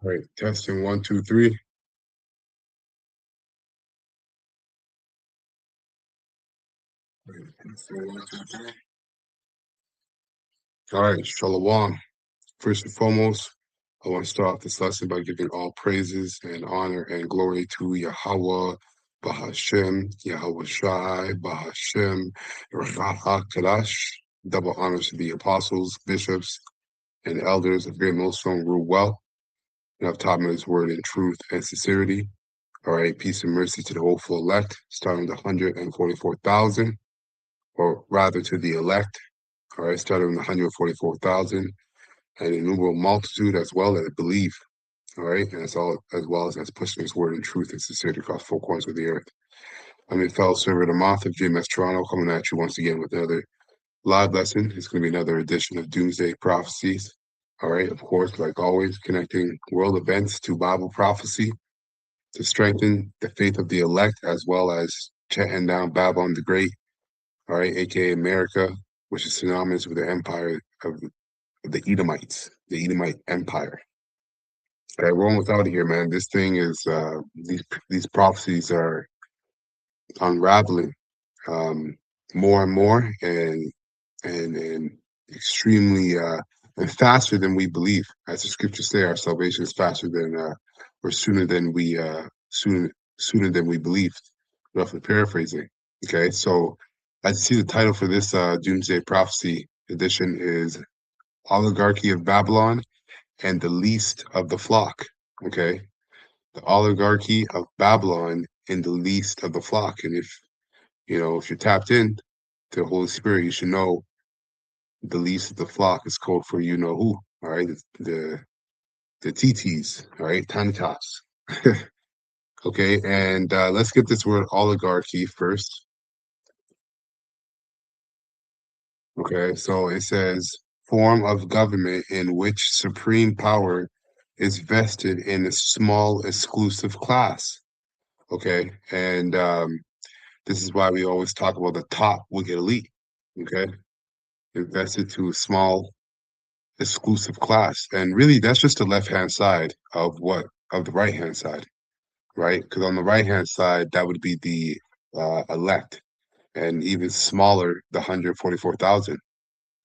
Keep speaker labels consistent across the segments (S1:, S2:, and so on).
S1: All right, testing 1, 2, 3. All right, testing 1, 2, 3. All right, Shalom. First and foremost, I want to start off this lesson by giving all praises and honor and glory to Yahweh, Bahashem, Yahweh Shai, Bahashem, Raha Kadash. Double honors to the apostles, bishops, and elders of Great Millstone rule well and have taught me his word in truth and sincerity. All right, peace and mercy to the hopeful elect, starting with 144,000, or rather to the elect. All right, starting with 144,000, and innumerable multitude as well that believe. All right, and as well as that's pushing his word in truth and sincerity across four corners of the earth. I'm your fellow servant of the month of JMS Toronto, coming at you once again with another live lesson. It's going to be another edition of Doomsday Prophecies. All right, of course, like always, connecting world events to Bible prophecy to strengthen the faith of the elect, as well as chatting down Babylon the Great, all right, aka America, which is synonymous with the empire of the Edomites, the Edomite Empire. All right, we're almost out of here, man. This thing is these prophecies are unraveling more and more, and extremely and faster than we believe. As the scriptures say, our salvation is faster than or sooner than we sooner than we believed. Roughly paraphrasing. Okay, so I see the title for this Doomsday Prophecy edition is Oligarchy of Babylon and the Least of the Flock. Okay, the Oligarchy of Babylon and the Least of the Flock. And if you're tapped in to the Holy Spirit, you should know the least of the flock is code for you know who. All right, the TTs. All right, tiny tots. Okay, and let's get this word oligarchy first. Okay, so it says form of government in which supreme power is vested in a small exclusive class. Okay, and this is why we always talk about the top wicked elite. Okay, invested to a small exclusive class, and really that's just the left hand side of the right hand side, right? Because on the right hand side that would be the elect, and even smaller the 144,000,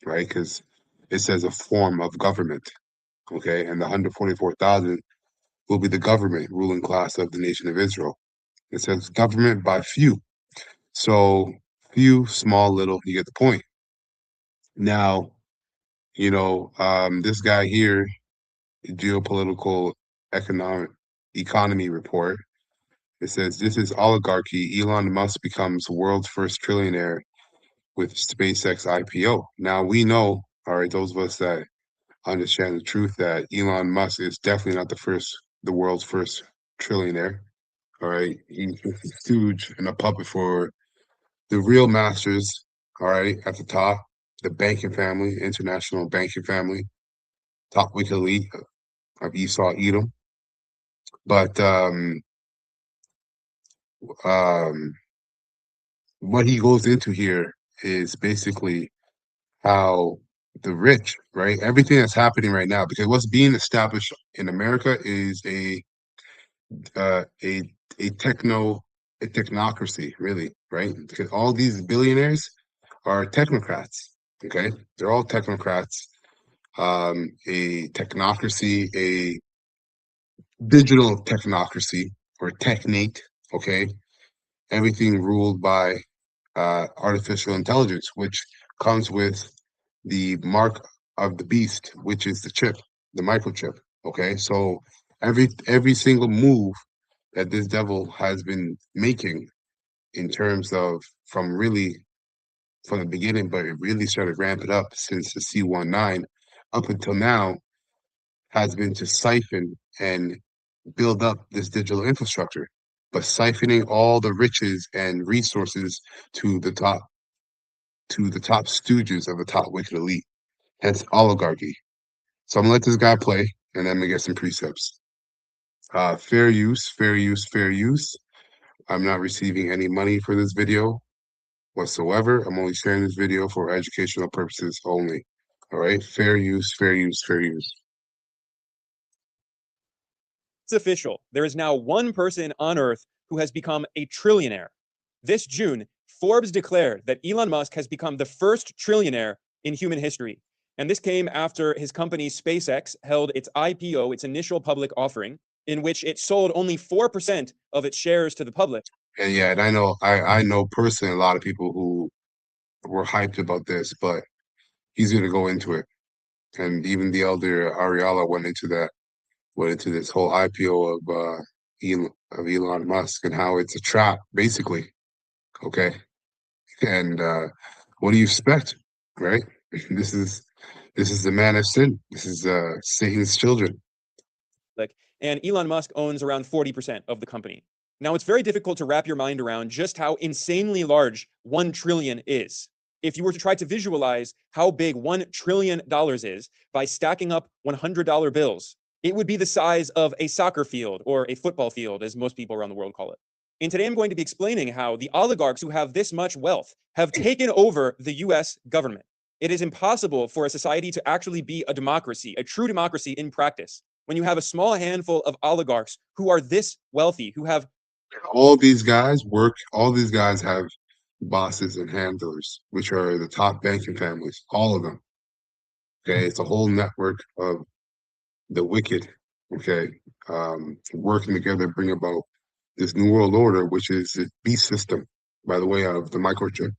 S1: right? Because it says a form of government. Okay, and the 144,000 will be the government ruling class of the nation of Israel. It says government by few, so few, small, little, you get the point. Now, this guy here, geopolitical economy report. It says this is oligarchy. Elon Musk becomes world's first trillionaire with SpaceX IPO. Now we know, all right, those of us that understand the truth, that Elon Musk is definitely not the world's first trillionaire. All right, he's just a stooge and a puppet for the real masters. All right, at the top, the banking family, international banking family, top wicked elite of Esau, Edom. But um, what he goes into here is basically how the rich, right? Everything that's happening right now, because what's being established in America is uh, a a techno a technocracy, really, right? Because all these billionaires are technocrats. Okay, they're all technocrats. A technocracy, a digital technocracy or technate. Okay, everything ruled by artificial intelligence, which comes with the mark of the beast, which is the chip, the microchip. Okay, so every single move that this devil has been making in terms of from the beginning, but it really started ramping up since the C19 up until now, has been to siphon and build up this digital infrastructure, but siphoning all the riches and resources to the top stooges of the top wicked elite, hence oligarchy. So I'm gonna let this guy play, and then I'm gonna get some precepts. Fair use, fair use, fair use. I'm not receiving any money for this video whatsoever. I'm only sharing this video for educational purposes only. All right, fair use, fair use, fair use.
S2: It's official. There is now one person on Earth who has become a trillionaire. This June, Forbes declared that Elon Musk has become the first trillionaire in human history. And this came after his company SpaceX held its IPO, its initial public offering, in which it sold only 4% of its shares to the public.
S1: And yeah, and I know personally a lot of people who were hyped about this, but he's gonna go into it. And even the elder Ariella went into this whole IPO of Elon Musk and how it's a trap, basically. Okay. And what do you expect? Right? This is this is the man of sin. This is Satan's children.
S2: And Elon Musk owns around 40% of the company. Now, it's very difficult to wrap your mind around just how insanely large 1 trillion is. If you were to try to visualize how big $1 trillion is by stacking up $100 bills, it would be the size of a soccer field or a football field, as most people around the world call it. And today I'm going to be explaining how the oligarchs who have this much wealth have taken over the US government. It is impossible for a society to actually be a democracy, a true democracy in practice, when you have a small handful of oligarchs who are this wealthy, who have
S1: All these guys work, all these guys have bosses and handlers, which are the top banking families, all of them. Okay. It's a whole network of the wicked, okay, working together to bring about this new world order, which is the beast system, by the way, of the microchip.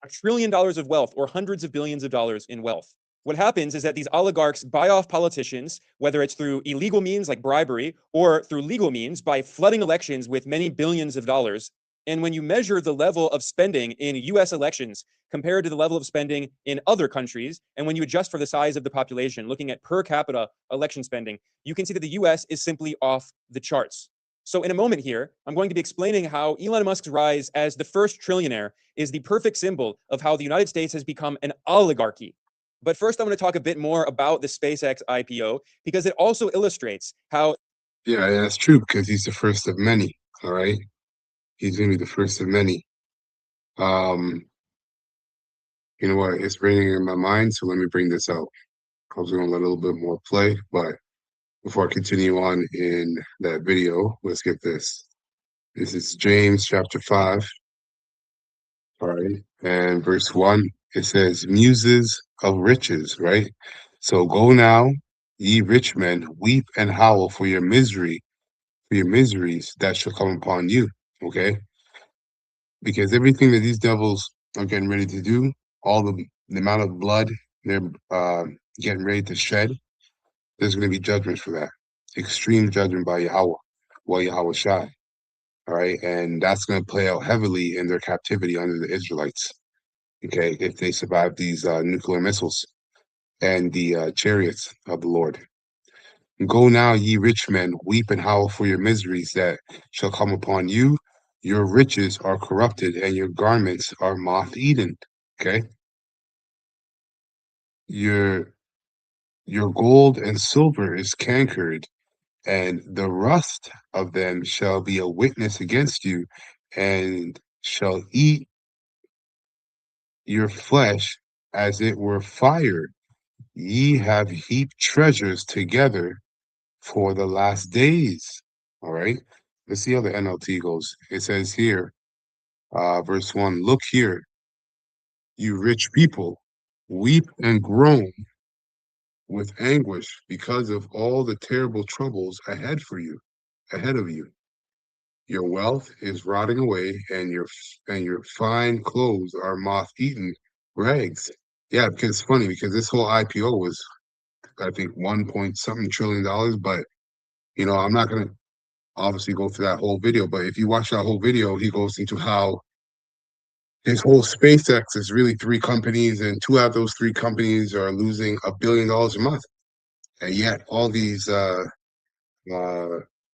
S2: $1 trillion of wealth or hundreds of billions of dollars in wealth. What happens is that these oligarchs buy off politicians, whether it's through illegal means like bribery or through legal means by flooding elections with many billions of dollars. And when you measure the level of spending in US elections compared to the level of spending in other countries, and when you adjust for the size of the population, looking at per capita election spending, you can see that the US is simply off the charts. So in a moment here, I'm going to be explaining how Elon Musk's rise as the first trillionaire is the perfect symbol of how the United States has become an oligarchy. But first, I'm going to talk a bit more about the SpaceX IPO because it also illustrates how.
S1: Yeah, that's true because he's the first of many. All right. He's gonna be the first of many. Um, you know what? It's raining in my mind, so let me bring this out. I was gonna let a little bit more play, but before I continue on in that video, let's get this. This is James chapter 5, all right, and verse 1. It says, Muses of riches, right? So go now, ye rich men, weep and howl for your miseries that shall come upon you, okay? Because everything that these devils are getting ready to do, all the amount of blood they're getting ready to shed, there's going to be judgment for that. Extreme judgment by Yahweh Shai. All right. And that's going to play out heavily in their captivity under the Israelites. Okay. If they survive these nuclear missiles and the chariots of the Lord. Go now, ye rich men, weep and howl for your miseries that shall come upon you. Your riches are corrupted and your garments are moth-eaten. Okay. Your your gold and silver is cankered, and the rust of them shall be a witness against you, and shall eat your flesh as it were fire. Ye have heaped treasures together for the last days. All right. Let's see how the NLT goes. It says here, verse 1, look here, you rich people, weep and groan with anguish because of all the terrible troubles ahead of you. Your wealth is rotting away, and your fine clothes are moth-eaten rags. Yeah, because it's funny because this whole IPO was, I think, 1 point something trillion dollars. But I'm not gonna obviously go through that whole video. But if you watch that whole video, he goes into how his whole SpaceX is really three companies, and two out of those three companies are losing $1 billion a month. And yet, all these uh,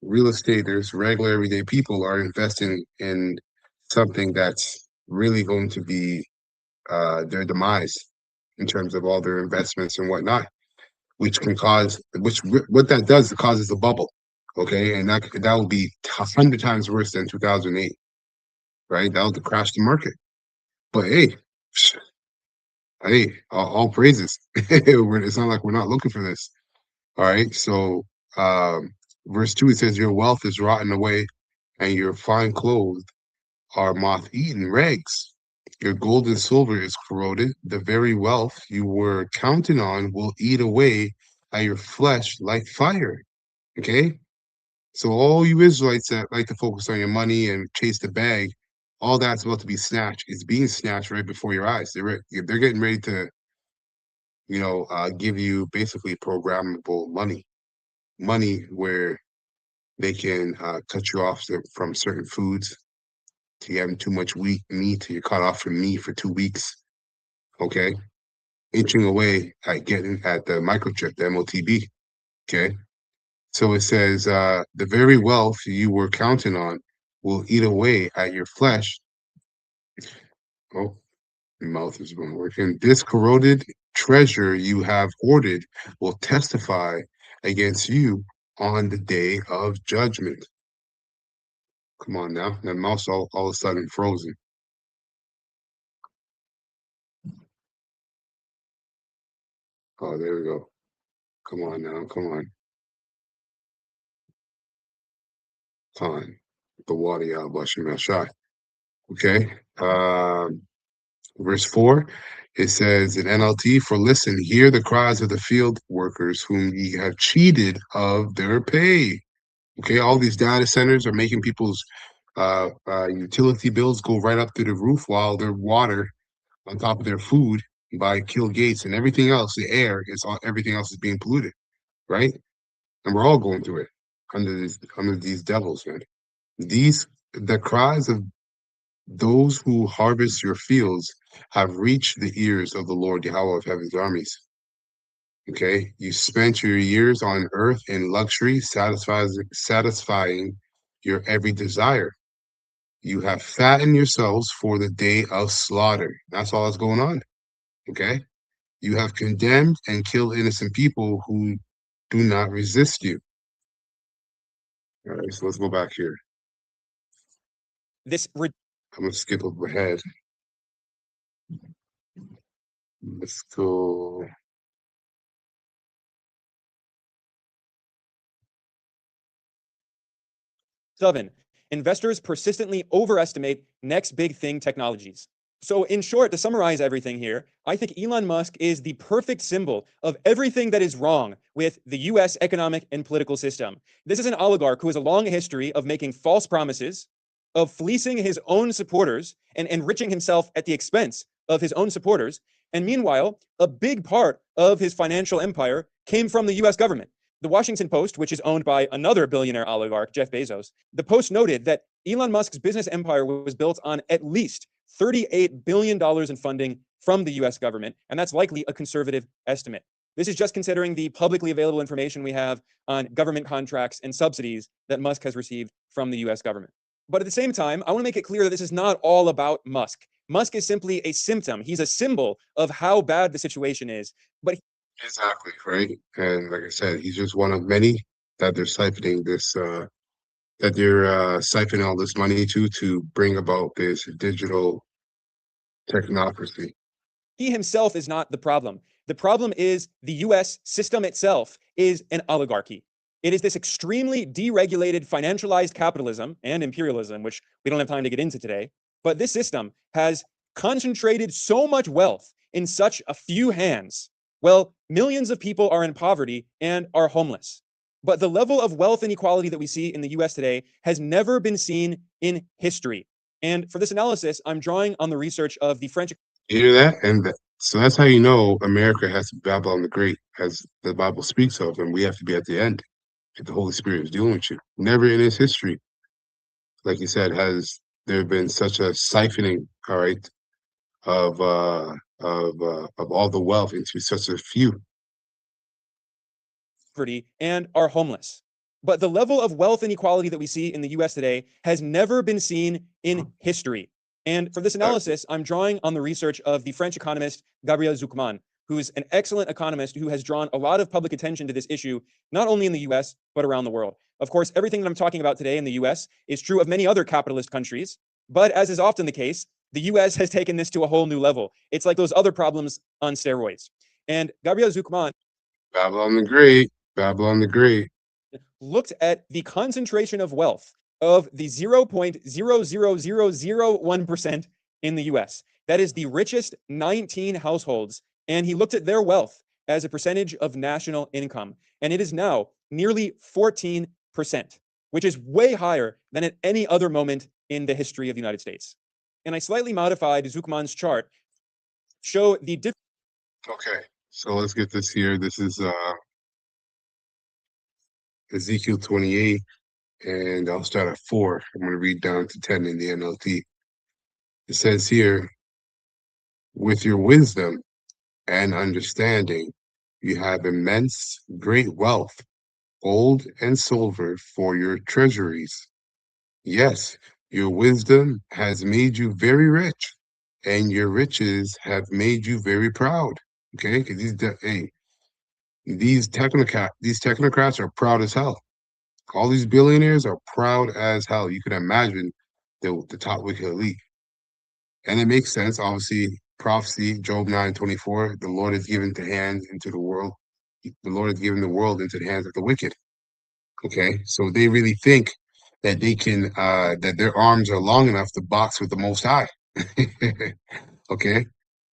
S1: real estaters, regular everyday people, are investing in something that's really going to be their demise in terms of all their investments and whatnot, which can cause, what that does, it causes a bubble, okay, and that will be 100 times worse than 2008, right? That would crash the market. But hey, all praises. It's not like we're not looking for this. All right, so Verse 2, it says, your wealth is rotten away, and your fine clothes are moth-eaten rags. Your gold and silver is corroded. The very wealth you were counting on will eat away at your flesh like fire. Okay? So all you Israelites that like to focus on your money and chase the bag, all that's about to be snatched. It's being snatched right before your eyes. They're getting ready to, give you basically programmable money where they can cut you off from certain foods. To you having too much meat, you're cut off from meat for 2 weeks. Okay, inching away at getting at the microchip, the MOTB. Okay, so it says the very wealth you were counting on will eat away at your flesh. Oh, your mouth is going working. This corroded treasure you have hoarded will testify against you on the day of judgment. Come on now, that mouse all of a sudden frozen. Oh, there we go. Come on now, come on. Fine. The water out, washing my shot. Okay. Verse 4, it says in NLT, for listen, hear the cries of the field workers whom ye have cheated of their pay. Okay, all these data centers are making people's utility bills go right up to the roof while their water on top of their food by Kill Gates and everything else, the air is all everything else is being polluted, right? And we're all going through it under these devils, man. The cries of those who harvest your fields have reached the ears of the Lord Yahweh of heaven's armies. Okay, you spent your years on earth in luxury, satisfying your every desire. You have fattened yourselves for the day of slaughter. That's all that's going on. Okay, you have condemned and killed innocent people who do not resist you. All right, so let's go back here.
S2: This
S1: I'm gonna skip ahead. Let's go.
S2: Seven, investors persistently overestimate next big thing technologies. So, in short, to summarize everything here, I think Elon Musk is the perfect symbol of everything that is wrong with the US economic and political system. This is an oligarch who has a long history of making false promises, of fleecing his own supporters and enriching himself at the expense of his own supporters. And meanwhile, a big part of his financial empire came from the US government. The Washington Post, which is owned by another billionaire oligarch, Jeff Bezos, the Post noted that Elon Musk's business empire was built on at least $38 billion in funding from the US government, and that's likely a conservative estimate. This is just considering the publicly available information we have on government contracts and subsidies that Musk has received from the US government. But at the same time, I want to make it clear that this is not all about Musk. Musk is simply a symptom. He's a symbol of how bad the situation is. But
S1: Exactly, right? And like I said, he's just one of many that they're siphoning all this money to bring about this digital technocracy.
S2: he himself is not the problem. The problem is the US system itself is an oligarchy. It is this extremely deregulated, financialized capitalism and imperialism, which we don't have time to get into today. But this system has concentrated so much wealth in such a few hands. Well, millions of people are in poverty and are homeless. But the level of wealth inequality that we see in the US today has never been seen in history. And for this analysis, I'm drawing on the research of the French.
S1: You hear that? So that's how you know America has Babylon the Great, as the Bible speaks of, and we have to be at the end if the Holy Spirit is dealing with you. Never in its history, like you said, has there been such a siphoning, all right, of all the wealth into such a few.
S2: Poverty and are homeless. But the level of wealth inequality that we see in the US today has never been seen in history. And for this analysis, I'm drawing on the research of the French economist Gabriel Zucman, who is an excellent economist who has drawn a lot of public attention to this issue, not only in the US, but around the world. Of course, everything that I'm talking about today in the US is true of many other capitalist countries, but as is often the case, the US has taken this to a whole new level. It's like those other problems on steroids. And Gabriel Zucman,
S1: Babylon the Great, Babylon the Great.
S2: looked at the concentration of wealth of the 0.00001% in the US. That is the richest 19 households. And he looked at their wealth as a percentage of national income. And it is now nearly 14%, which is way higher than at any other moment in the history of the United States. And I slightly modified Zuckman's chart, show the difference.
S1: Okay, so let's get this here. This is Ezekiel 28, and I'll start at 4. I'm going to read down to 10 in the NLT. It says here, with your wisdom and understanding, you have immense, great wealth, gold and silver for your treasuries. Yes, your wisdom has made you very rich, and your riches have made you very proud. Okay, because these technocrats are proud as hell. All these billionaires are proud as hell. You can imagine the top wicked elite. And it makes sense, obviously, prophecy, Job 9:24, the Lord is given to hands into the world. The Lord has given the world into the hands of the wicked. Okay. So they really think that they can that their arms are long enough to box with the most high. Okay.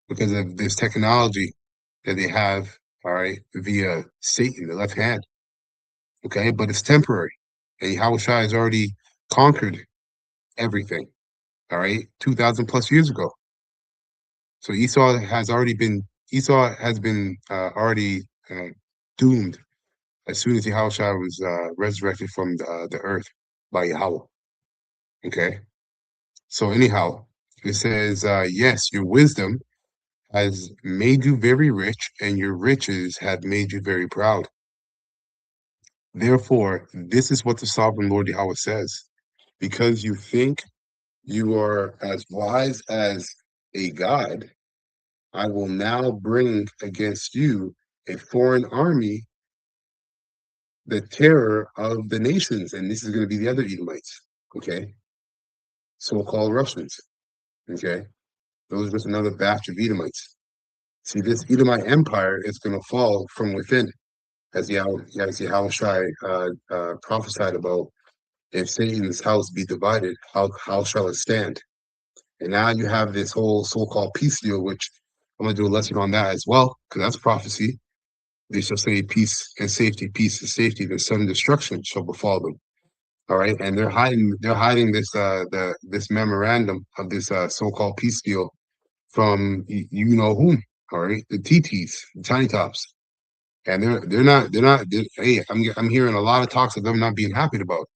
S1: Because of this technology that they have, all right, via Satan, the left hand. Okay, but it's temporary. And Yahushua has already conquered everything, all right, 2,000 plus years ago. So Esau has been already doomed as soon as Yahushua was resurrected from the earth by Yahweh. Okay, so anyhow, it says, yes, your wisdom has made you very rich, and your riches have made you very proud. Therefore, this is what the sovereign Lord Yahweh says. Because you think you are as wise as a god, I will now bring against you a foreign army, the terror of the nations. And this is going to be the other Edomites, okay? So-called Russians, okay? Those are just another batch of Edomites. See, this Edomite empire is going to fall from within, as Yahushua prophesied about. If Satan's house be divided, how shall it stand? And now you have this whole so-called peace deal, which I'm going to do a lesson on that as well, because that's prophecy. They shall say peace and safety, then sudden destruction shall befall them. All right. And they're hiding this memorandum of this so-called peace deal from you know whom, all right, the TTs, the tiny tops. And hey, I'm hearing a lot of talks of them not being happy about it.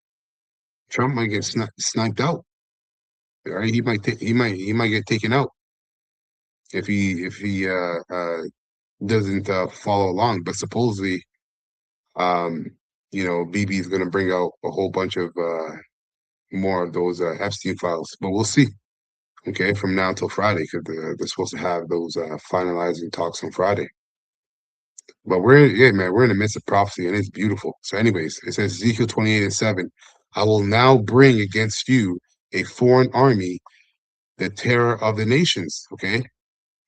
S1: Trump might get sniped out. All right, he might get taken out if he doesn't follow along. But supposedly, um, BB is going to bring out a whole bunch of more of those Epstein files. But we'll see. Okay, from now until Friday, because they're supposed to have those finalizing talks on Friday. But we're in the midst of prophecy, and it's beautiful. So, anyways, it says Ezekiel 28:7, I will now bring against you a foreign army, the terror of the nations. Okay,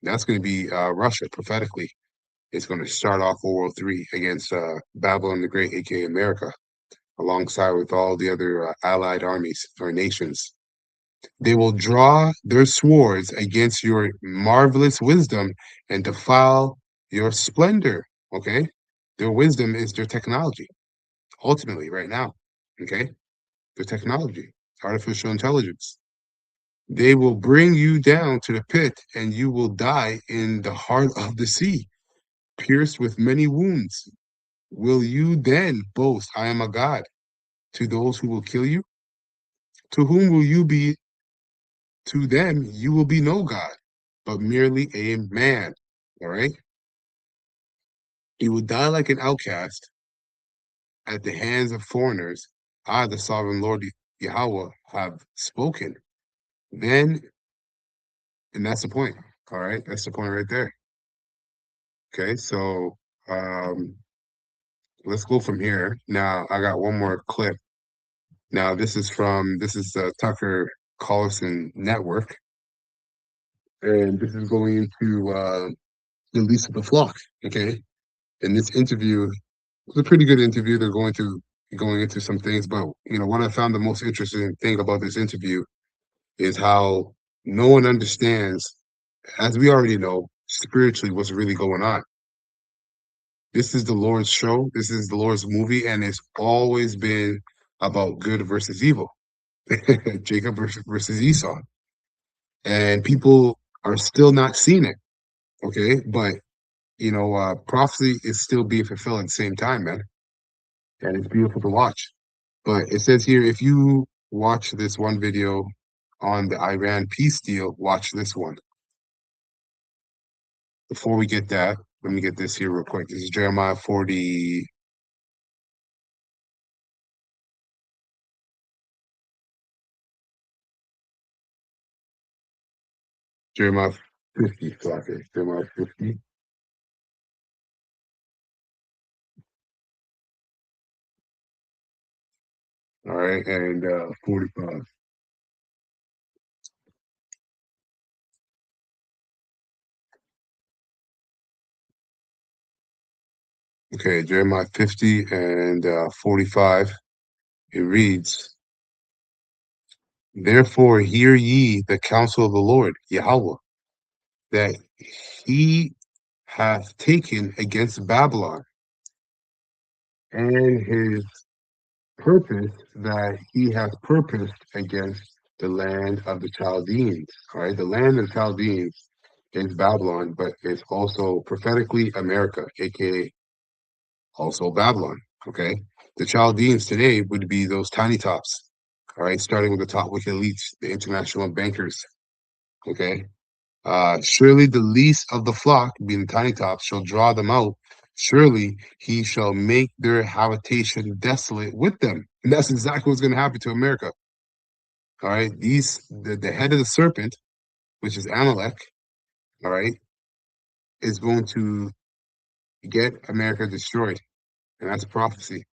S1: that's going to be Russia prophetically. It's going to start off World War III against Babylon the Great, aka America, alongside with all the other allied armies or nations. They will draw their swords against your marvelous wisdom and defile your splendor. Okay, their wisdom is their technology. Ultimately, right now, okay, their technology, artificial intelligence. They will bring you down to the pit, and you will die in the heart of the sea, pierced with many wounds. Will you then boast, I am a God, to those who will kill you? To whom will you be? To them, you will be no God, but merely a man. All right? You will die like an outcast at the hands of foreigners. I, the sovereign Lord Yahweh, have spoken. Then, and that's the point. All right? That's the point right there. Okay, so let's go from here. Now, I got one more clip. Now, this is the Tucker Carlson Network, and this is going into the least of the flock. Okay, in this interview, it was a pretty good interview. They're going to going into some things, but what I found the most interesting thing about this interview is how no one understands, as we already know, spiritually what's really going on. This is the Lord's show. This is the Lord's movie, and it's always been about good versus evil, Jacob versus Esau, and people are still not seeing it. Okay, but prophecy is still being fulfilled at the same time, man, and it's beautiful to watch. But it says here, if you watch this one video on the Iran peace deal, watch this one. Before we get that, let me get this here real quick. This is Jeremiah 40. Jeremiah 50. Okay, Jeremiah 50. All right, and 45. Okay, Jeremiah 50 and 45. It reads, therefore hear ye the counsel of the Lord, Yahweh, that he hath taken against Babylon, and his purpose that he hath purposed against the land of the Chaldeans. All right, the land of the Chaldeans is Babylon, but it's also prophetically America, aka also Babylon. Okay, the Chaldeans today would be those tiny tops. All right, starting with the top wicked elites, the international bankers. Okay, surely the least of the flock, being the tiny tops, shall draw them out. Surely he shall make their habitation desolate with them. And that's exactly what's going to happen to America. All right. The head of the serpent, which is Amalek, all right, is going to get America destroyed. And that's prophecy.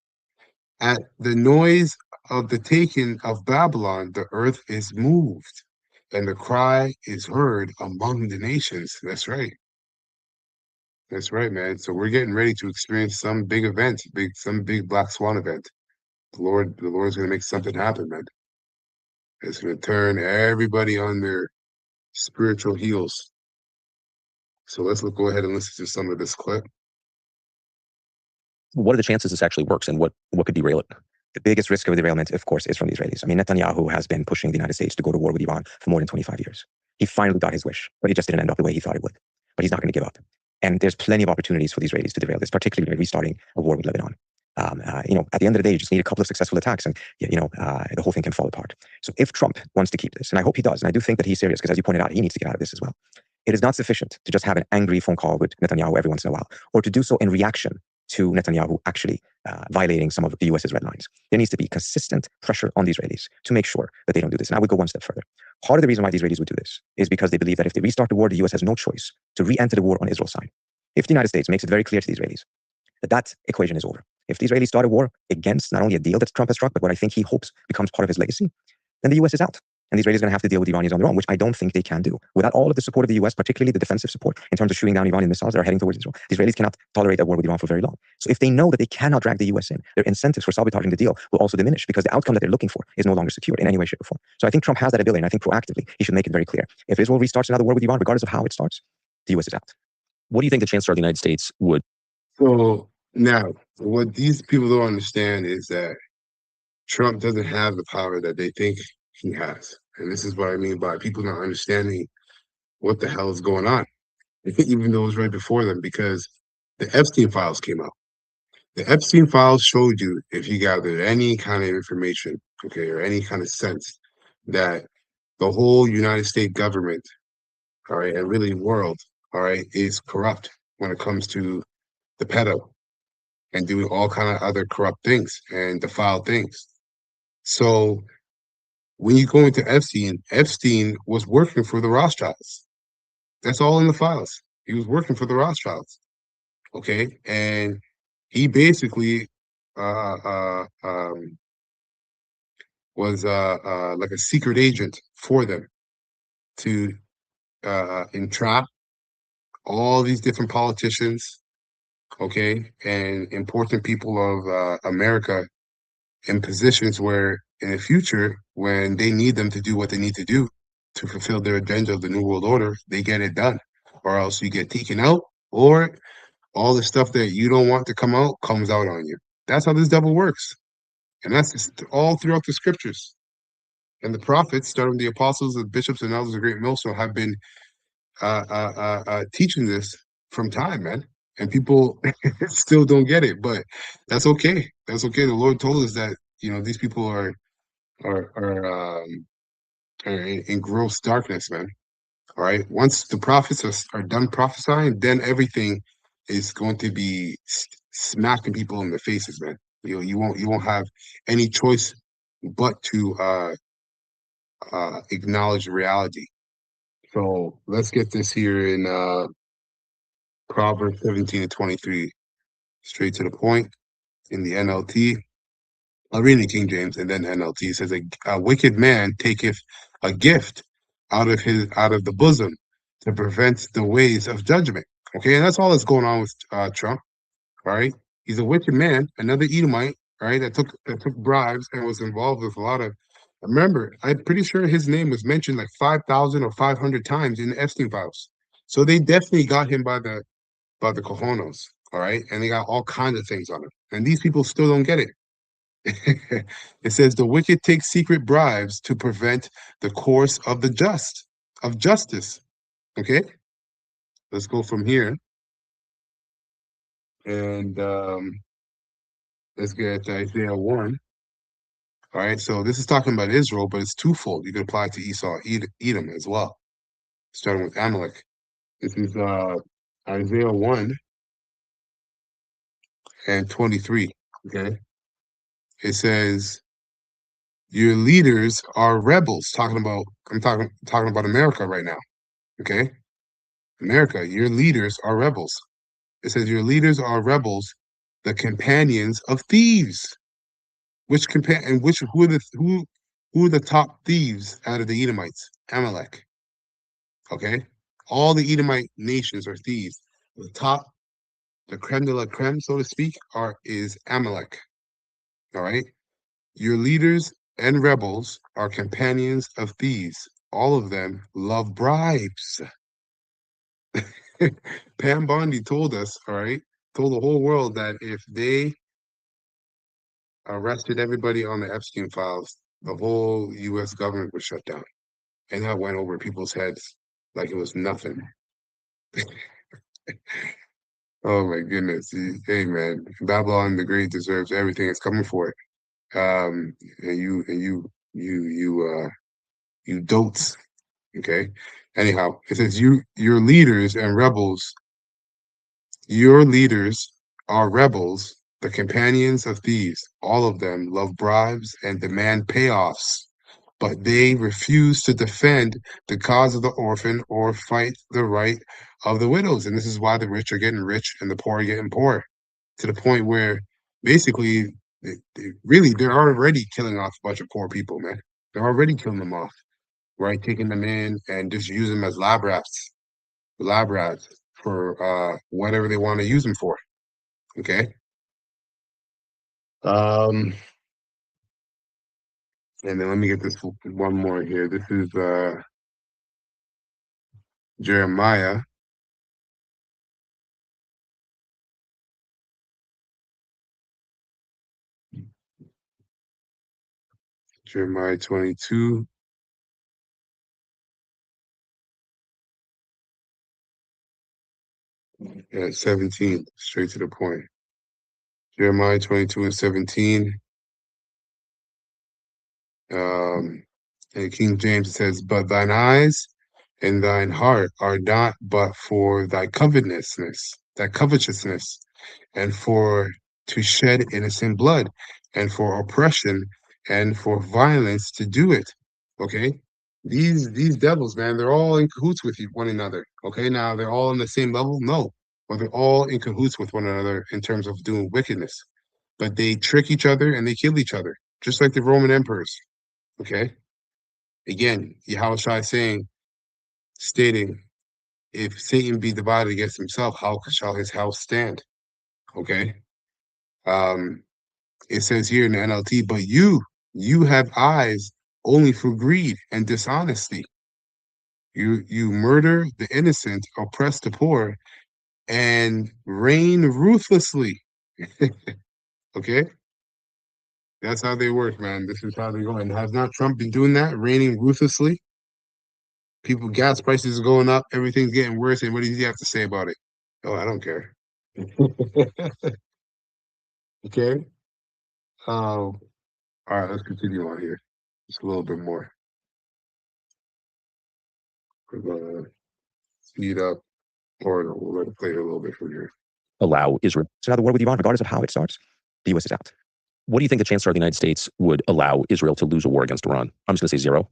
S1: At the noise of the taking of Babylon, the earth is moved, and the cry is heard among the nations. That's right. That's right, man. So we're getting ready to experience some big event, some big black swan event. The Lord's gonna make something happen, man. It's gonna turn everybody on their spiritual heels. So go ahead and listen to some of this clip.
S3: What are the chances this actually works, and what could derail it? The biggest risk of derailment, of course, is from the Israelis. I mean, Netanyahu has been pushing the United States to go to war with Iran for more than 25 years. He finally got his wish, but it just didn't end up the way he thought it would. But he's not going to give up. And there's plenty of opportunities for the Israelis to derail this, particularly restarting a war with Lebanon. At the end of the day, you just need a couple of successful attacks, and the whole thing can fall apart. So if Trump wants to keep this, and I hope he does, and I do think that he's serious, because as you pointed out, he needs to get out of this as well. It is not sufficient to just have an angry phone call with Netanyahu every once in a while, or to do so in reaction to Netanyahu actually violating some of the US's red lines. There needs to be consistent pressure on the Israelis to make sure that they don't do this. And I would go one step further. Part of the reason why the Israelis would do this is because they believe that if they restart the war, the US has no choice to re-enter the war on Israel's side. If the United States makes it very clear to the Israelis that that equation is over, if the Israelis start a war against not only a deal that Trump has struck, but what I think he hopes becomes part of his legacy, then the US is out. And the Israelis are going to have to deal with the Iranians on their own, which I don't think they can do. Without all of the support of the US, particularly the defensive support in terms of shooting down Iranian missiles that are heading towards Israel, the Israelis cannot tolerate a war with Iran for very long. So if they know that they cannot drag the US in, their incentives for sabotaging the deal will also diminish, because the outcome that they're looking for is no longer secured in any way, shape, or form. So I think Trump has that ability, and I think proactively he should make it very clear. If Israel restarts another war with Iran, regardless of how it starts, the US is out. What do you think the Chancellor of the United States would?
S1: So now, what these people don't understand is that Trump doesn't have the power that they think he has. And this is what I mean by people not understanding what the hell is going on, even though it was right before them, because the Epstein files came out. The Epstein files showed you, if you gathered any kind of information, okay, or any kind of sense, that the whole United States government, all right, and really world, all right, is corrupt when it comes to the pedo and doing all kind of other corrupt things and defiled things. So when you go into Epstein, Epstein was working for the Rothschilds. That's all in the files. He was working for the Rothschilds. Okay, and he basically uh, uh, um, was like a secret agent for them to entrap all these different politicians, okay, and important people of America in positions where in the future, when they need them to do what they need to do to fulfill their agenda of the New World Order, they get it done. Or else you get taken out, or all the stuff that you don't want to come out comes out on you. That's how this devil works. And that's just all throughout the scriptures. And the prophets, starting with the apostles, the bishops, and elders of the great millstone, have been teaching this from time, man. And people still don't get it, but that's okay. That's okay. The Lord told us that these people are in gross darkness, man. All right. Once the prophets are done prophesying, then everything is going to be smacking people in the faces, man. You won't have any choice but to acknowledge reality. So let's get this here in Proverbs 17 and 23, straight to the point in the NLT. I'll read in King James and then NLT. It says, a wicked man taketh a gift out of the bosom to prevent the ways of judgment. Okay, and that's all that's going on with Trump. All right, he's a wicked man, another Edomite, right? That took bribes and was involved with a lot of. Remember, I'm pretty sure his name was mentioned like 5,000 or 500 times in the Epstein files. So they definitely got him by the cojones. All right, and they got all kinds of things on him, and these people still don't get it. It says the wicked take secret bribes to prevent the course of the just, of justice. Okay, let's go from here and let's get Isaiah 1. All right, so this is talking about Israel, but it's twofold. You can apply it to Esau, Edom as well, starting with Amalek. This is Isaiah 1 and 23. Okay, it says, your leaders are rebels. I'm talking about America right now. Okay, America, your leaders are rebels. It says your leaders are rebels, the companions of thieves. Who are the top thieves out of the Edomites? Amalek. Okay, all the Edomite nations are thieves. The top, the creme de la creme, so to speak, is Amalek. All right, your leaders and rebels are companions of thieves. All of them love bribes. Pam Bondi told us, all right, told the whole world that if they arrested everybody on the Epstein files, the whole U.S. government would shut down. And that went over people's heads like it was nothing. Oh my goodness. Hey man, Babylon the Great deserves everything it's coming for it. And you dotes. Okay. Anyhow, it says your leaders and rebels, your leaders are rebels, the companions of thieves. All of them love bribes and demand payoffs, but they refuse to defend the cause of the orphan or fight the right of the widows. And this is why the rich are getting rich and the poor are getting poor, to the point where basically, they're already killing off a bunch of poor people, man. They're already killing them off, right? Taking them in and just using them as lab rats for whatever they want to use them for. Okay. Um, and then let me get this one more here. This is Jeremiah. Jeremiah 22. Yeah, 17, straight to the point. Jeremiah 22 and 17. In King James it says, but thine eyes and thine heart are not but for thy covetousness, and for to shed innocent blood, and for oppression, and for violence to do it. Okay? These devils, man, they're all in cahoots with one another. Okay, now they're all on the same level? No. But they're all in cahoots with one another in terms of doing wickedness. But they trick each other and they kill each other, just like the Roman emperors. Okay? Again, Yahushua stating, if Satan be divided against himself, how shall his house stand? Okay. Um, It says here in the NLT, but you have eyes only for greed and dishonesty. You murder the innocent, oppress the poor, and reign ruthlessly. Okay? That's how they work, man. This is how they go. And has not Trump been doing that, reigning ruthlessly? People, gas prices are going up, everything's getting worse. And what does he have to say about it? Oh, I don't care. Okay. All right, let's continue on here. Just a little bit more. We're gonna speed up, or no, we'll let it play a little bit from here.
S3: Allow Israel to have the war with Iran, regardless of how it starts. The U.S. is out. What do you think the Chancellor of the United States would allow Israel to lose a war against Iran? I'm just going to say 0.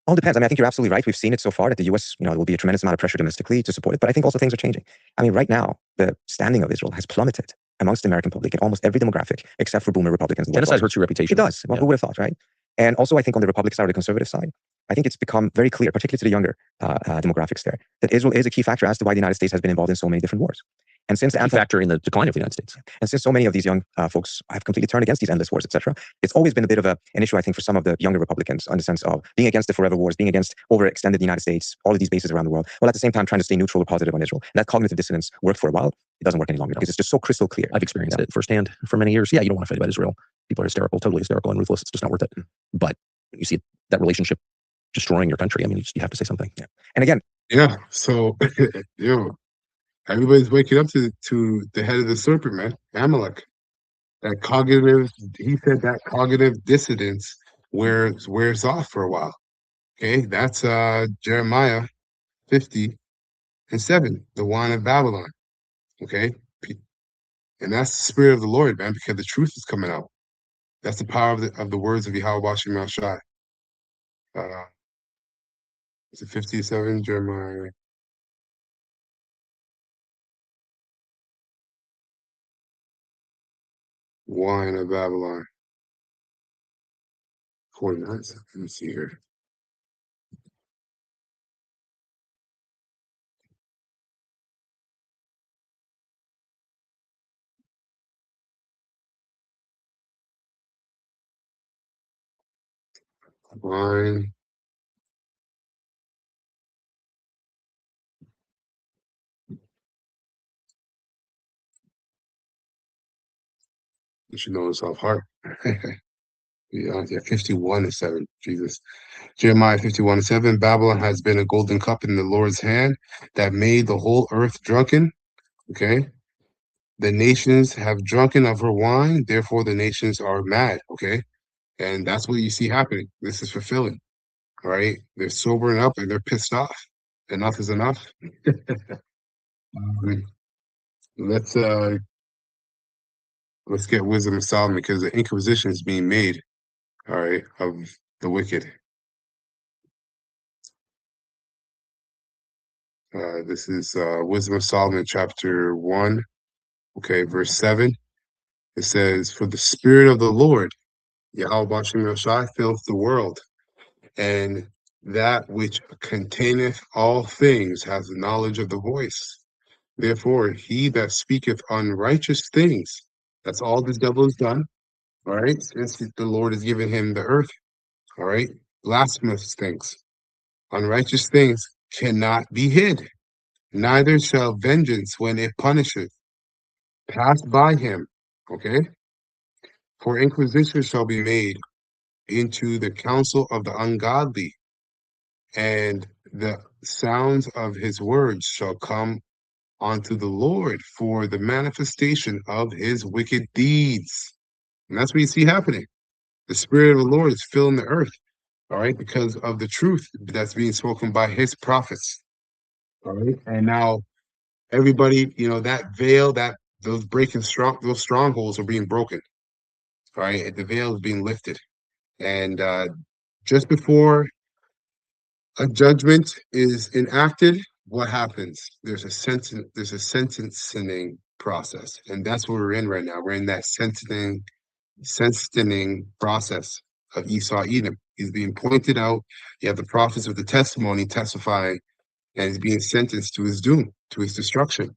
S3: All depends. I mean, I think you're absolutely right. We've seen it so far that the U.S., there will be a tremendous amount of pressure domestically to support it. But I think also things are changing. I mean, right now, the standing of Israel has plummeted amongst the American public in almost every demographic, except for boomer Republicans.
S2: Genocide hurts your reputation.
S3: It does. Well, who would have thought, right? And also, I think on the Republican side or the conservative side, I think it's become very clear, particularly to the younger demographics there, that Israel is a key factor as to why the United States has been involved in so many different wars. And since the factor in the decline of the United States, and since so many of these young folks have completely turned against these endless wars, etc., it's always been a bit of an issue, I think, for some of the younger Republicans, in the sense of being against the forever wars, being against overextended the United States, all of these bases around the world, while at the same time trying to stay neutral or positive on Israel. And that cognitive dissonance worked for a while. It doesn't work any longer because it's just so crystal clear.
S2: I've experienced it firsthand for many years. Yeah, you don't want to fight about Israel. People are hysterical, totally hysterical and ruthless. It's just not worth it. But you see that relationship destroying your country. I mean, you have to say something.
S3: Yeah. And again,
S1: yeah. So, everybody's waking up to the head of the serpent, man, Amalek. That cognitive, he said, that cognitive dissonance wears off for a while. Okay, that's Jeremiah 50:7, the wine of Babylon. Okay, and that's the spirit of the Lord, man, because the truth is coming out. That's the power of the words of Yahweh Shem Shai. Is it 57, Jeremiah? Wine of Babylon. 49. Let me see here. Wine. You should know this off heart. Yeah, 51:7. Jesus. Jeremiah 51:7. Babylon has been a golden cup in the Lord's hand that made the whole earth drunken. Okay. The nations have drunken of her wine, therefore the nations are mad. Okay. And that's what you see happening. This is fulfilling. All right. They're sobering up and they're pissed off. Enough is enough. Let's get wisdom of Solomon, because the inquisition is being made, all right, of the wicked. This is Wisdom of Solomon, chapter 1, okay, verse 7. It says, "For the Spirit of the Lord, Yahweh Shem Shai, fills the world, and that which containeth all things has the knowledge of the voice. Therefore, he that speaketh unrighteous things," that's all the devil has done, all right, since the Lord has given him the earth, all right, blasphemous things, unrighteous things cannot be hid, neither shall vengeance, when it punisheth, pass by him. Okay? For inquisition shall be made into the counsel of the ungodly, and the sounds of his words shall come unto the Lord for the manifestation of his wicked deeds. And that's what you see happening. The Spirit of the Lord is filling the earth, all right, because of the truth that's being spoken by his prophets. All right. And now everybody, that veil, those strongholds are being broken. All right. The veil is being lifted. And just before a judgment is enacted, what happens? There's a sentencing process. And that's what we're in right now. We're in that sentencing process of Esau Edom. He's being pointed out. You have the prophets of the testimony testifying, and he's being sentenced to his doom, to his destruction.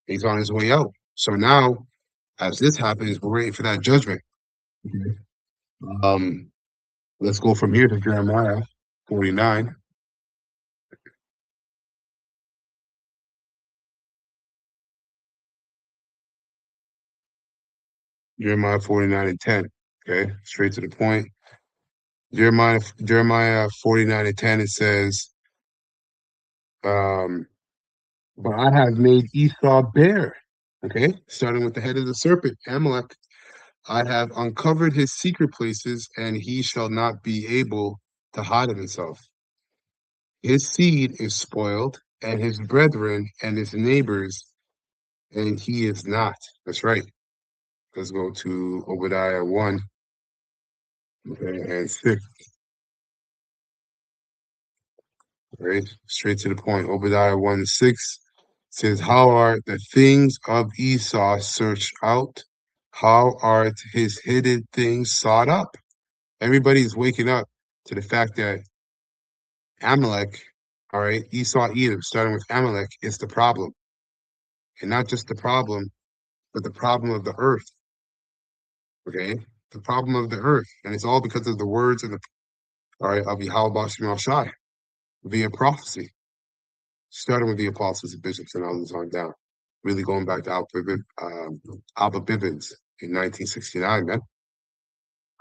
S1: He's on his way out. So now, as this happens, we're waiting for that judgment. Okay. Let's go from here to Jeremiah 49. Jeremiah 49 and 10. Okay, straight to the point. Jeremiah 49 and 10, it says, but I have made Esau bare. Okay, starting with the head of the serpent, Amalek. I have uncovered his secret places, and he shall not be able to hide himself. His seed is spoiled, and his brethren and his neighbors, and he is not. That's right. Let's go to Obadiah 1, okay, and 6. Right, straight to the point. Obadiah 1 6 says, how are the things of Esau searched out? How are his hidden things sought up? Everybody's waking up to the fact that Amalek, all right, Esau, Edom, starting with Amalek, is the problem. And not just the problem, but the problem of the earth. Okay? The problem of the earth. And it's all because of the words and the, all right, of Yahweh Shema Shai via prophecy, starting with the apostles and bishops and others on down. Really going back to Abba Bivens in 1969, man.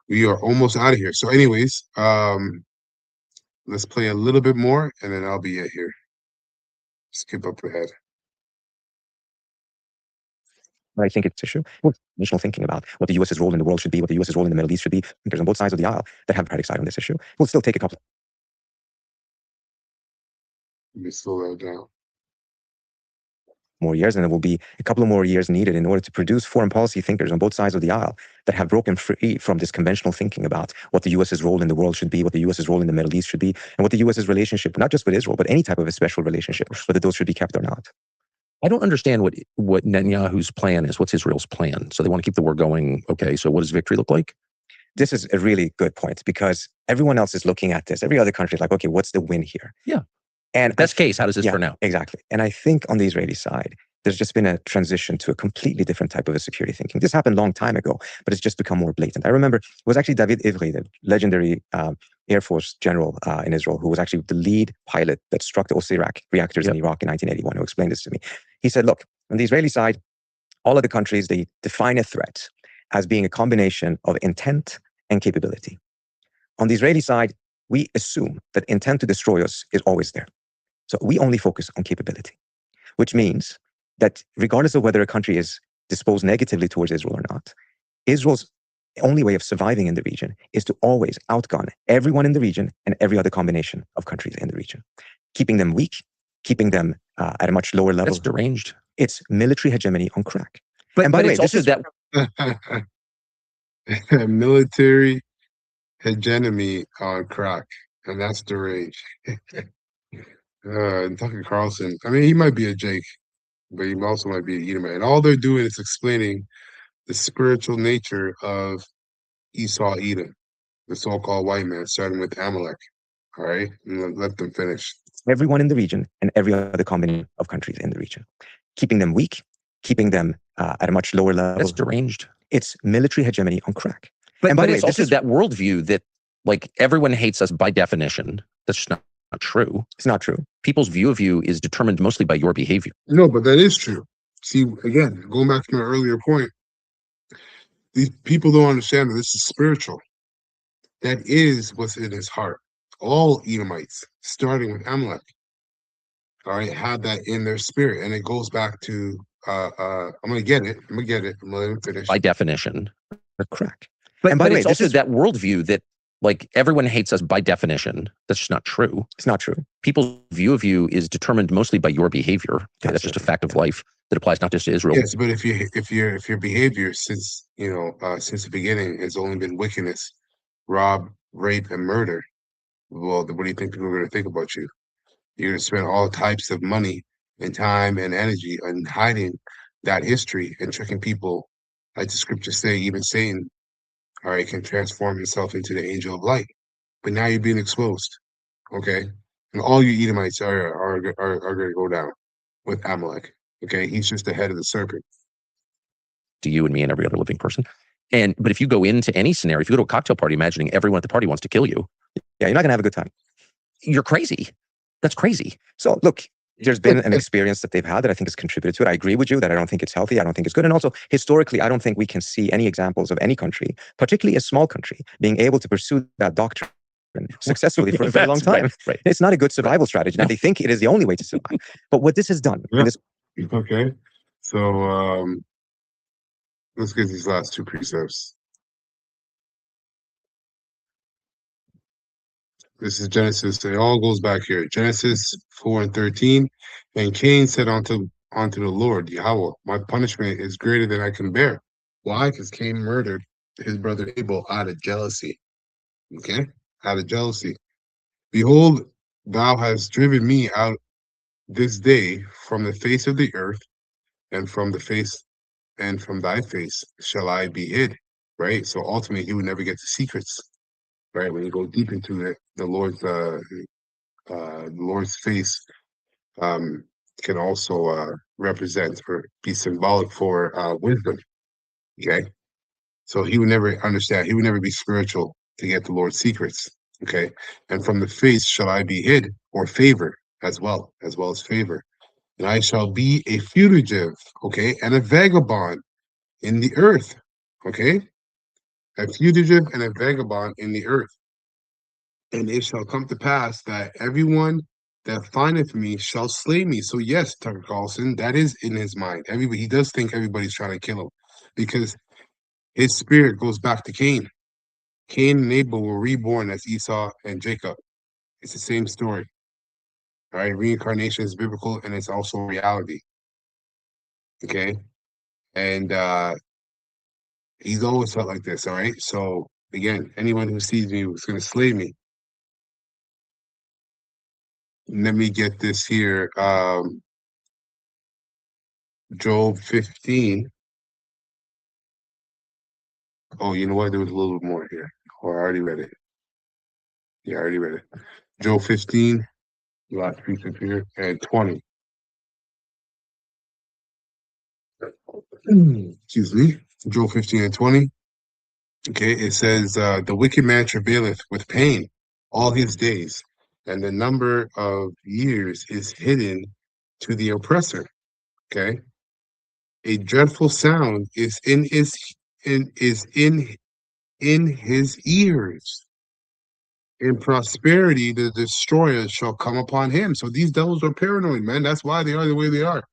S1: We are almost out of here. So, anyways, let's play a little bit more and then I'll be here. Skip up ahead.
S3: But I think it's issue. National thinking about what the U.S.'s role in the world should be, what the U.S.'s role in the Middle East should be. Thinkers on both sides of the aisle that have democratic side on this issue. We'll still take a couple.
S1: Let me slow that down.
S3: More years, and there will be a couple of more years needed in order to produce foreign policy thinkers on both sides of the aisle that have broken free from this conventional thinking about what the U.S.'s role in the world should be, what the U.S.'s role in the Middle East should be, and what the U.S.'s relationship, not just with Israel, but any type of a special relationship, whether those should be kept or not.
S4: I don't understand what Netanyahu's plan is. What's Israel's plan? So they want to keep the war going. Okay, so what does victory look like?
S3: This is a really good point because everyone else is looking at this. Every other country is like, okay, what's the win here?
S4: Yeah.
S3: And
S4: Best case, how does this turn out?
S3: Exactly. And I think on the Israeli side, there's just been a transition to a completely different type of a security thinking. This happened a long time ago, but it's just become more blatant. I remember it was actually David Ivri, the legendary Air Force general in Israel, who was actually the lead pilot that struck the Osirak reactors in Iraq in 1981, who explained this to me. He said, look, on the Israeli side, all of the countries, they define a threat as being a combination of intent and capability. On the Israeli side, we assume that intent to destroy us is always there. So we only focus on capability, which means that regardless of whether a country is disposed negatively towards Israel or not, Israel's only way of surviving in the region is to always outgun everyone in the region and every other combination of countries in the region, keeping them weak, keeping them at a much lower level.
S4: That's deranged.
S3: It's military hegemony on crack.
S4: But,
S3: and by
S4: but
S3: the way,
S4: it's also that
S1: military hegemony on crack, and that's deranged. Tucker Carlson, I mean, he might be a Jake, but he also might be a Edomite. And all they're doing is explaining the spiritual nature of Esau Edom, the so-called white man, starting with Amalek. All right, and let them finish.
S3: Everyone in the region and every other combination of countries in the region, keeping them weak, keeping them at a much lower level.
S4: That's deranged.
S3: It's military hegemony on crack.
S4: But by the way, it's also that worldview that like everyone hates us by definition. That's just not true.
S3: It's not true.
S4: People's view of you is determined mostly by your behavior.
S1: No, but that is true. See, again, going back to my earlier point, these people don't understand that this is spiritual. That is what's in his heart. All Edomites, starting with Amalek, all right, have that in their spirit. And it goes back to I'm gonna get it. I'm gonna let him finish.
S4: By definition.
S3: The crack.
S4: But by the way, it's also that worldview that like everyone hates us by definition. That's just not true.
S3: It's not true.
S4: People's view of you is determined mostly by your behavior. Okay, that's just a fact of life that applies not just to Israel.
S1: Yes, but if your behavior since since the beginning has only been wickedness, rob, rape, and murder, well, what do you think people are going to think about you? You're going to spend all types of money and time and energy on hiding that history and tricking people, like the scriptures say. Even Satan, all right, can transform himself into the angel of light. But now you're being exposed, okay? And all you Edomites are going to go down with Amalek, okay? He's just the head of the serpent.
S4: To you and me and every other living person. But if you go into any scenario, if you go to a cocktail party imagining everyone at the party wants to kill you,
S3: Yeah, you're not gonna have a good time.
S4: you're crazy. That's crazy.
S3: So look, there's been an experience that they've had that I think has contributed to it. I agree with you that I don't think it's healthy. I don't think it's good. And also, historically, I don't think we can see any examples of any country, particularly a small country, being able to pursue that doctrine successfully for a very long time.
S4: Right.
S3: It's not a good survival strategy. Now, they think it is the only way to survive. But what this has done,
S1: Yeah.
S3: and this,
S1: Okay. So let's get these last two precepts. This is Genesis. It all goes back here. Genesis 4:13. And Cain said unto the Lord, Yahweh, my punishment is greater than I can bear. Why? Because Cain murdered his brother Abel out of jealousy. Okay? Out of jealousy. Behold, thou hast driven me out this day from the face of the earth, and from thy face shall I be hid. Right? So ultimately he would never get the secrets. Right? When you go deep into it, the Lord's face can also represent or be symbolic for wisdom. Okay, so he would never understand. He would never be spiritual to get the Lord's secrets. Okay, and from the face shall I be hid, or favor as well as favor, and I shall be a fugitive. Okay, and a vagabond in the earth. Okay, a fugitive and a vagabond in the earth. And it shall come to pass that everyone that findeth me shall slay me. So yes, Tucker Carlson, that is in his mind. He does think everybody's trying to kill him because his spirit goes back to Cain. Cain and Abel were reborn as Esau and Jacob. It's the same story. All right, reincarnation is biblical and it's also reality. Okay, and he's always felt like this. All right, so again, anyone who sees me is going to slay me. Let me get this here. Job 15. Oh, you know what? There was a little bit more here. Oh, I already read it. Yeah, I already read it. Job 15, last precept here, and 20. Excuse me. Job 15 and 20. Okay, it says, the wicked man travaileth with pain all his days, and the number of years is hidden to the oppressor. Okay. A dreadful sound is in his ears. In prosperity, the destroyer shall come upon him. So these devils are paranoid, man. That's why they are the way they are.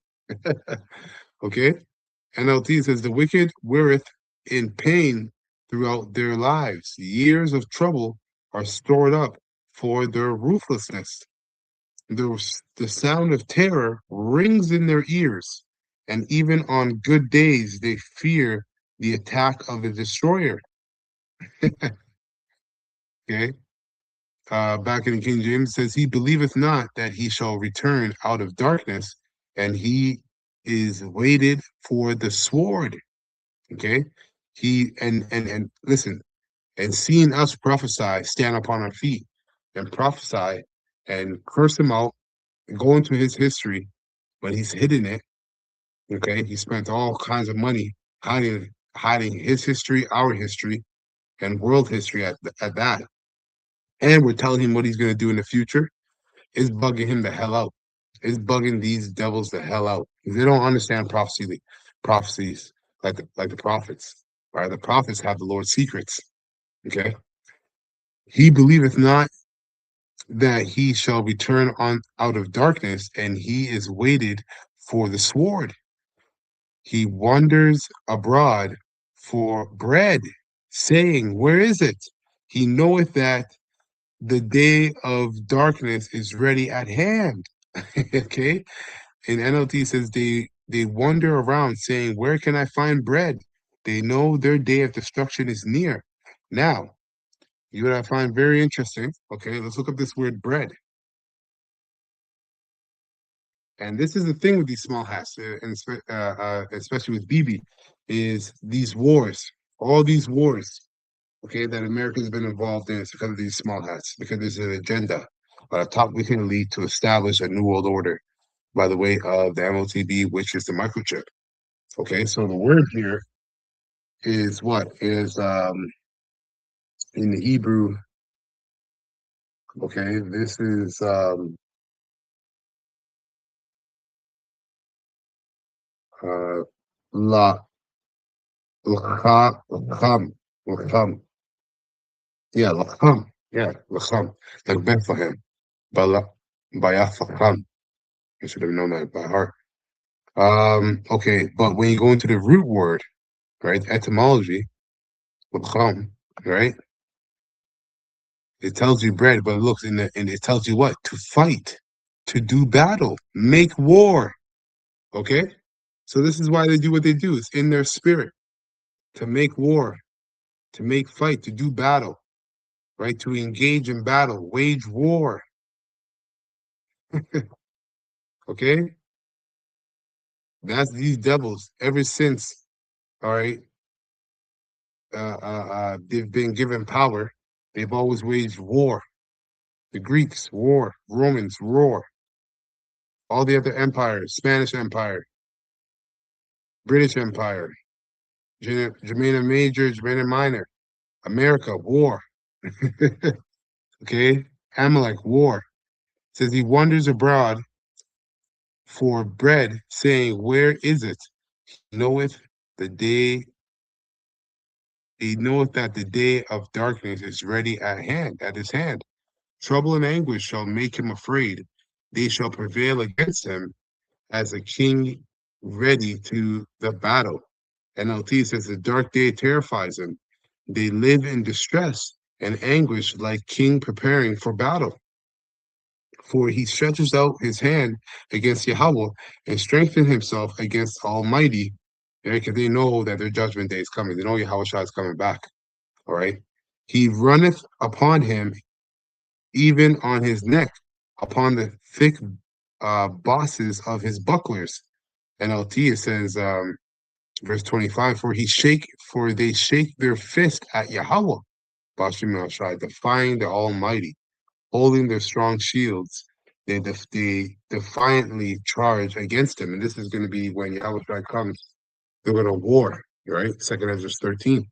S1: Okay. NLT says the wicked weareth in pain throughout their lives. Years of trouble are stored up for their ruthlessness. The sound of terror rings in their ears, and even on good days they fear the attack of the destroyer. Okay. Back in King James, says, he believeth not that he shall return out of darkness, and he is waited for the sword. Okay. He and listen, and seeing us prophesy, stand upon our feet and prophesy and curse him out and go into his history, but he's hidden it. Okay. He spent all kinds of money hiding his history, our history, and world history at that. And we're telling him what he's going to do in the future. Is bugging him the hell out. Is bugging these devils the hell out. They don't understand prophecies like the prophets. Right? The prophets have the Lord's secrets. Okay. He believeth not that he shall return on out of darkness, and he is waited for the sword. He wanders abroad for bread, saying, where is it? He knoweth that the day of darkness is ready at hand. Okay. And NLT says they wander around saying, where can I find bread? They know their day of destruction is near. Now, you know what I find very interesting. Okay, let's look up this word bread. And this is the thing with these small hats, and especially with BB, is these wars, all these wars, okay, that America's been involved in. It's because of these small hats, because there's an agenda, a top within elite to establish a new world order by the way of the MOTB, which is the microchip. Okay, so the word here is what is in the Hebrew. Okay, this is la lacham lacham. Yeah, lacham. Yeah, lacham. Like Bethlehem. Bala bayafacham. I should have known that by heart. Okay, but when you go into the root word, right, etymology, lacham, right? It tells you bread, but it looks in the and it tells you what? To fight, to do battle, make war. Okay? So this is why they do what they do. It's in their spirit to make war, to make fight, to do battle, right? To engage in battle, wage war. Okay? That's these devils ever since, all right, they've been given power. They've always waged war. The Greeks, war. Romans, war. All the other empires, Spanish Empire, British Empire, Germania Major, Germania Minor, America, war. Okay? Amalek, war. Says he wanders abroad for bread, saying, where is it? He knoweth the day, he knoweth that the day of darkness is ready at hand, at his hand. Trouble and anguish shall make him afraid. They shall prevail against him as a king ready to the battle. NLT says the dark day terrifies him. They live in distress and anguish like king preparing for battle. For he stretches out his hand against Yahweh and strengthens himself against Almighty, because they know that their judgment day is coming. They know Yahweh Shah is coming back. All right. He runneth upon him, even on his neck, upon the thick bosses of his bucklers. NLT it says, verse 25, for they shake their fist at Yahweh, Bashim Shai, defying the Almighty, holding their strong shields. They defiantly charge against him. And this is going to be when Yahweh Shai comes, they're going to war, right? Second Ezra 13.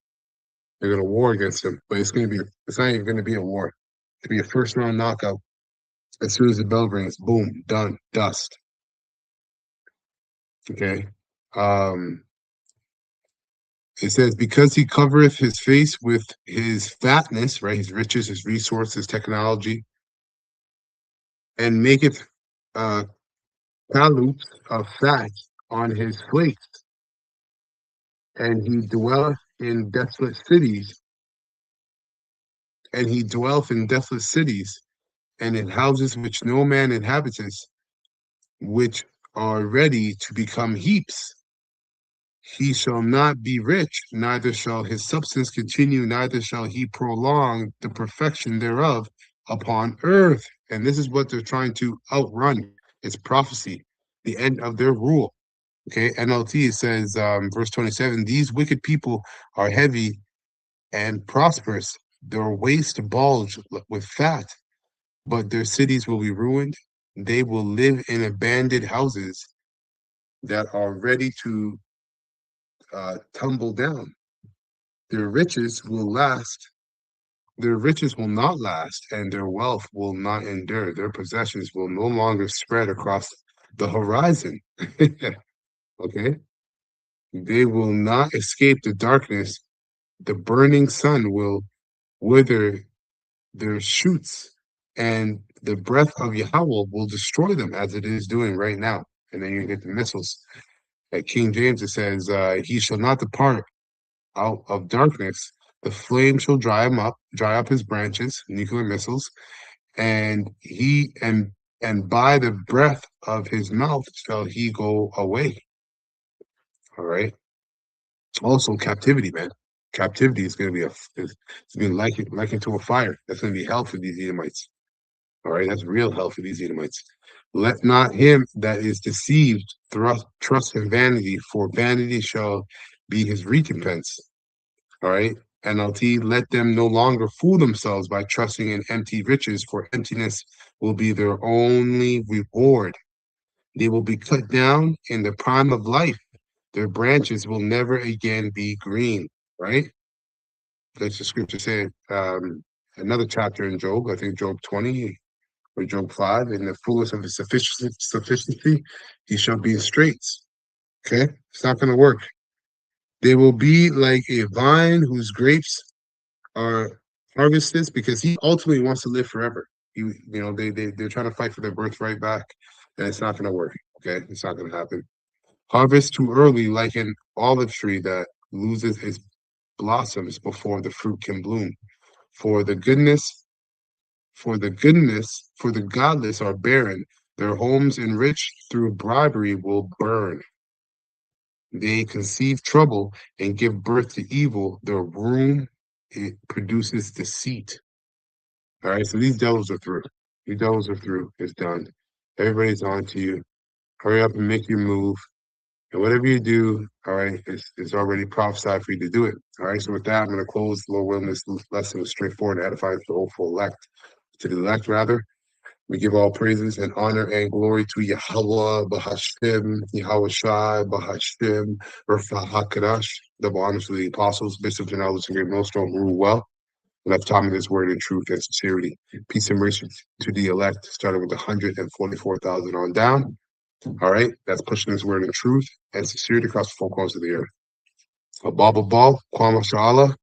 S1: They're going to war against him, but it's not even going to be a war. It's going to be a first round knockout. As soon as the bell rings, boom, done, dust. Okay. It says, because he covereth his face with his fatness, right? His riches, his resources, technology, and maketh caloops of fat on his flakes, and he dwelleth in desolate cities, and in houses which no man inhabiteth, which are ready to become heaps. He shall not be rich, neither shall his substance continue, neither shall he prolong the perfection thereof upon earth. And this is what they're trying to outrun. It's prophecy, the end of their rule. Okay, NLT says, verse 27, these wicked people are heavy and prosperous. Their waist bulge with fat, but their cities will be ruined. They will live in abandoned houses that are ready to tumble down. Their riches will last. Their riches will not last, and their wealth will not endure. Their possessions will no longer spread across the horizon. Okay? They will not escape the darkness. The burning sun will wither their shoots, and the breath of Yahweh will destroy them as it is doing right now. And then you get the missiles. At King James, it says, he shall not depart out of darkness. The flame shall dry up his branches, nuclear missiles, and and by the breath of his mouth shall he go away. All right. Also, captivity, man. Captivity is going to be it's going to be likened to a fire. That's going to be hell for these Edomites. All right, that's real hell for these Edomites. Let not him that is deceived trust in vanity, for vanity shall be his recompense. All right. NLT, let them no longer fool themselves by trusting in empty riches, for emptiness will be their only reward. They will be cut down in the prime of life. Their branches will never again be green. right? That's the scripture saying. Another chapter in Job, I think Job 20 or Job 5, in the fullness of his sufficiency, he shall be in straits. Okay? It's not going to work. They will be like a vine whose grapes are harvested, because he ultimately wants to live forever. They're trying to fight for their birthright back, and it's not going to work. Okay? It's not going to happen. Harvest too early, like an olive tree that loses its blossoms before the fruit can bloom. For the godless are barren. Their homes enriched through bribery will burn. They conceive trouble and give birth to evil. Their womb, it produces deceit. All right, so these devils are through. These devils are through. It's done. Everybody's on to you. Hurry up and make your move. And whatever you do, all right, it's already prophesied for you to do it. All right, so with that, I'm going to close. Lord willing, this lesson was straightforward and edifying to the elect rather. We give all praises and honor and glory to Yahweh, Bahashim, Yahweh Shai, Bahashim, Rafa HaKadash. Double honors to the apostles, bishops, and elders, and great millstone who rule well. And I've taught me this word in truth and sincerity. Peace and mercy to the elect, starting with 144,000 on down. All right, that's pushing this word in truth and sincerity across the four corners of the earth. Abba, Kwama Sha'ala,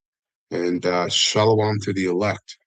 S1: and Shalom to the elect.